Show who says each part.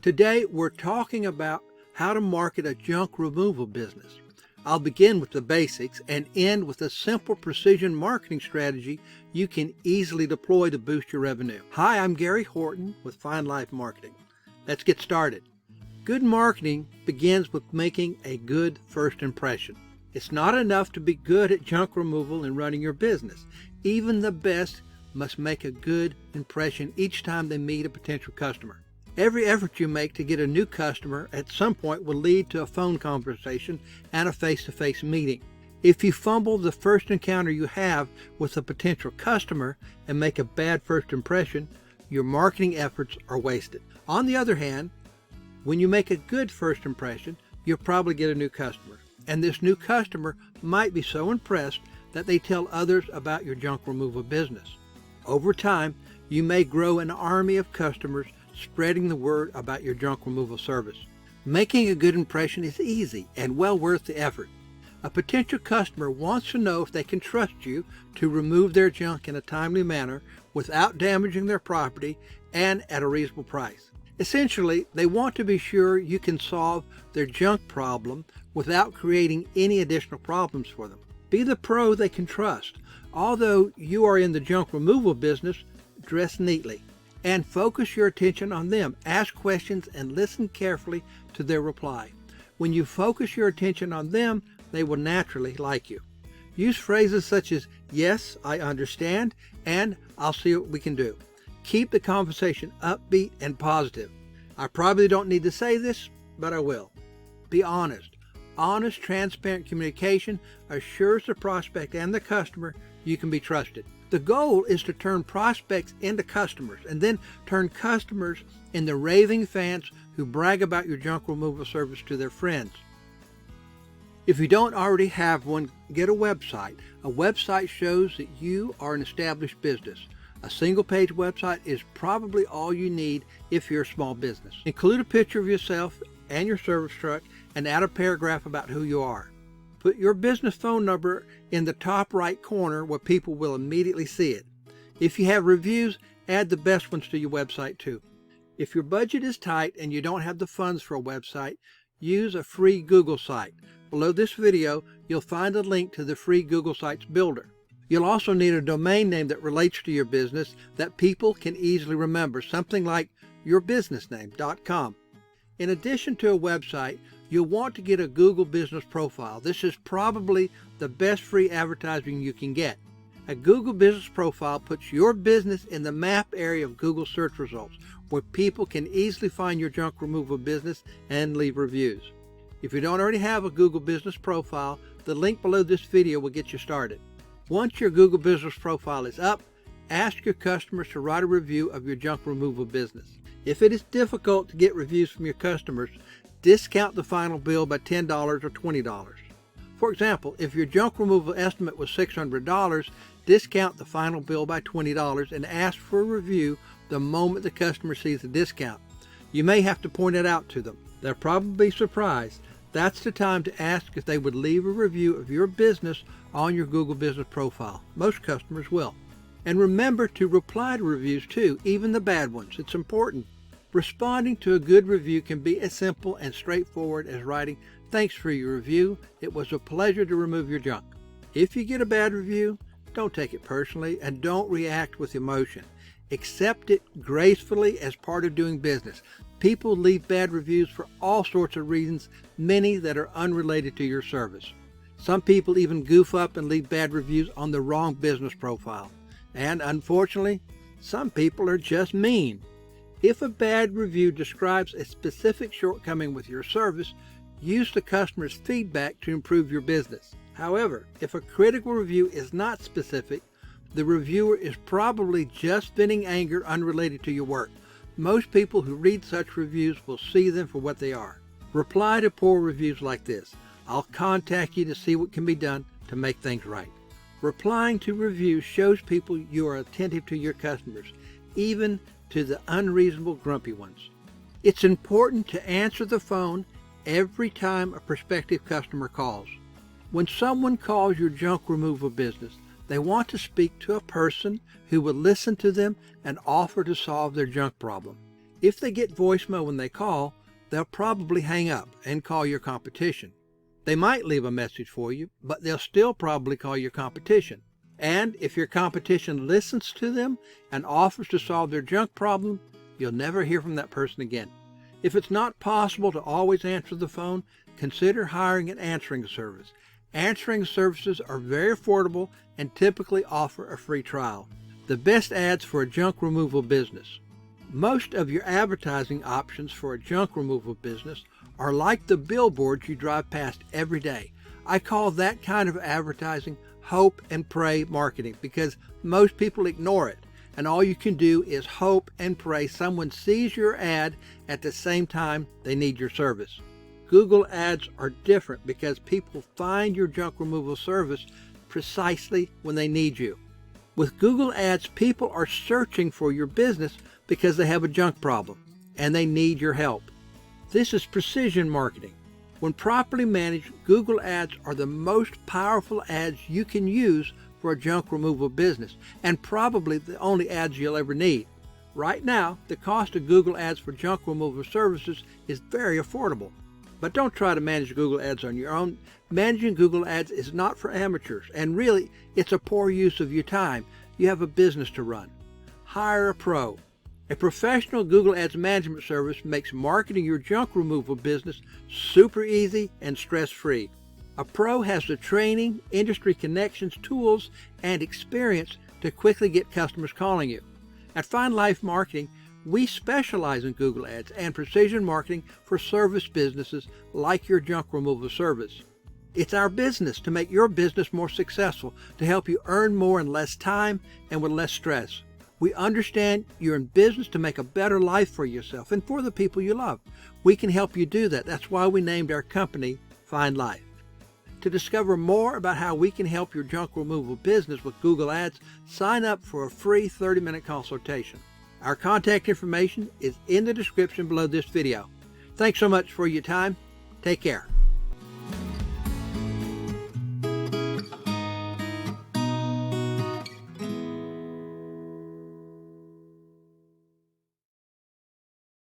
Speaker 1: Today we're talking about how to market a junk removal business. I'll begin with the basics and end with a simple precision marketing strategy you can easily deploy to boost your revenue. Hi, I'm Gary Horton with Fine Life Marketing. Let's get started. Good marketing begins with making a good first impression. It's not enough to be good at junk removal and running your business. Even the best must make a good impression each time they meet a potential customer. Every effort you make to get a new customer at some point will lead to a phone conversation and a face-to-face meeting. If you fumble the first encounter you have with a potential customer and make a bad first impression, your marketing efforts are wasted. On the other hand, when you make a good first impression, you'll probably get a new customer. And this new customer might be so impressed that they tell others about your junk removal business. Over time, you may grow an army of customers spreading the word about your junk removal service. Making a good impression is easy and well worth the effort. A potential customer wants to know if they can trust you to remove their junk in a timely manner without damaging their property and at a reasonable price. Essentially, they want to be sure you can solve their junk problem without creating any additional problems for them. Be the pro they can trust. Although you are in the junk removal business, dress neatly and focus your attention on them. Ask questions and listen carefully to their reply. When you focus your attention on them, they will naturally like you. Use phrases such as, "Yes, I understand," and "I'll see what we can do." Keep the conversation upbeat and positive. I probably don't need to say this, but I will. Be honest. Honest, transparent communication assures the prospect and the customer you can be trusted. The goal is to turn prospects into customers and then turn customers into raving fans who brag about your junk removal service to their friends. If you don't already have one, get a website. A website shows that you are an established business. A single-page website is probably all you need if you're a small business. Include a picture of yourself and your service truck and add a paragraph about who you are. Put your business phone number in the top right corner where people will immediately see it. If you have reviews, add the best ones to your website too. If your budget is tight and you don't have the funds for a website, use a free Google site. Below this video, you'll find a link to the free Google Sites builder. You'll also need a domain name that relates to your business that people can easily remember, something like yourbusinessname.com. In addition to a website, you'll want to get a Google business profile. This is probably the best free advertising you can get. A Google business profile puts your business in the map area of Google search results, where people can easily find your junk removal business and leave reviews. If you don't already have a Google business profile, the link below this video will get you started. Once your Google business profile is up, ask your customers to write a review of your junk removal business. If it is difficult to get reviews from your customers, discount the final bill by $10 or $20. For example, if your junk removal estimate was $600, discount the final bill by $20 and ask for a review the moment the customer sees the discount. You may have to point it out to them. They'll probably be surprised. That's the time to ask if they would leave a review of your business on your Google business profile. Most customers will. And remember to reply to reviews too, even the bad ones. It's important. Responding to a good review can be as simple and straightforward as writing, "Thanks for your review. It was a pleasure to remove your junk." If you get a bad review, don't take it personally and don't react with emotion. Accept it gracefully as part of doing business. People leave bad reviews for all sorts of reasons, many that are unrelated to your service. Some people even goof up and leave bad reviews on the wrong business profile. And unfortunately, some people are just mean. If a bad review describes a specific shortcoming with your service, use the customer's feedback to improve your business. However, if a critical review is not specific, the reviewer is probably just venting anger unrelated to your work. Most people who read such reviews will see them for what they are. Reply to poor reviews like this: "I'll contact you to see what can be done to make things right." Replying to reviews shows people you are attentive to your customers, even to the unreasonable, grumpy ones. It's important to answer the phone every time a prospective customer calls. When someone calls your junk removal business, they want to speak to a person who will listen to them and offer to solve their junk problem. If they get voicemail when they call, they'll probably hang up and call your competition. They might leave a message for you, but they'll still probably call your competition. And if your competition listens to them and offers to solve their junk problem, you'll never hear from that person again. If it's not possible to always answer the phone, consider hiring an answering service. Answering services are very affordable and typically offer a free trial. The best ads for a junk removal business. Most of your advertising options for a junk removal business are like the billboards you drive past every day. I call that kind of advertising hope and pray marketing because most people ignore it, and all you can do is hope and pray someone sees your ad at the same time they need your service. Google ads are different because people find your junk removal service precisely when they need you. With Google ads, people are searching for your business because they have a junk problem and they need your help. This is precision marketing. When properly managed, Google ads are the most powerful ads you can use for a junk removal business, and probably the only ads you'll ever need. Right now, the cost of Google ads for junk removal services is very affordable. But don't try to manage Google ads on your own. Managing Google ads is not for amateurs, and really, it's a poor use of your time. You have a business to run. Hire a pro. A professional Google Ads management service makes marketing your junk removal business super easy and stress-free. A pro has the training, industry connections, tools, and experience to quickly get customers calling you. At Find Life Marketing, we specialize in Google Ads and precision marketing for service businesses like your junk removal service. It's our business to make your business more successful, to help you earn more in less time and with less stress. We understand you're in business to make a better life for yourself and for the people you love. We can help you do that. That's why we named our company Find Life. To discover more about how we can help your junk removal business with Google Ads, sign up for a free 30-minute consultation. Our contact information is in the description below this video. Thanks so much for your time. Take care.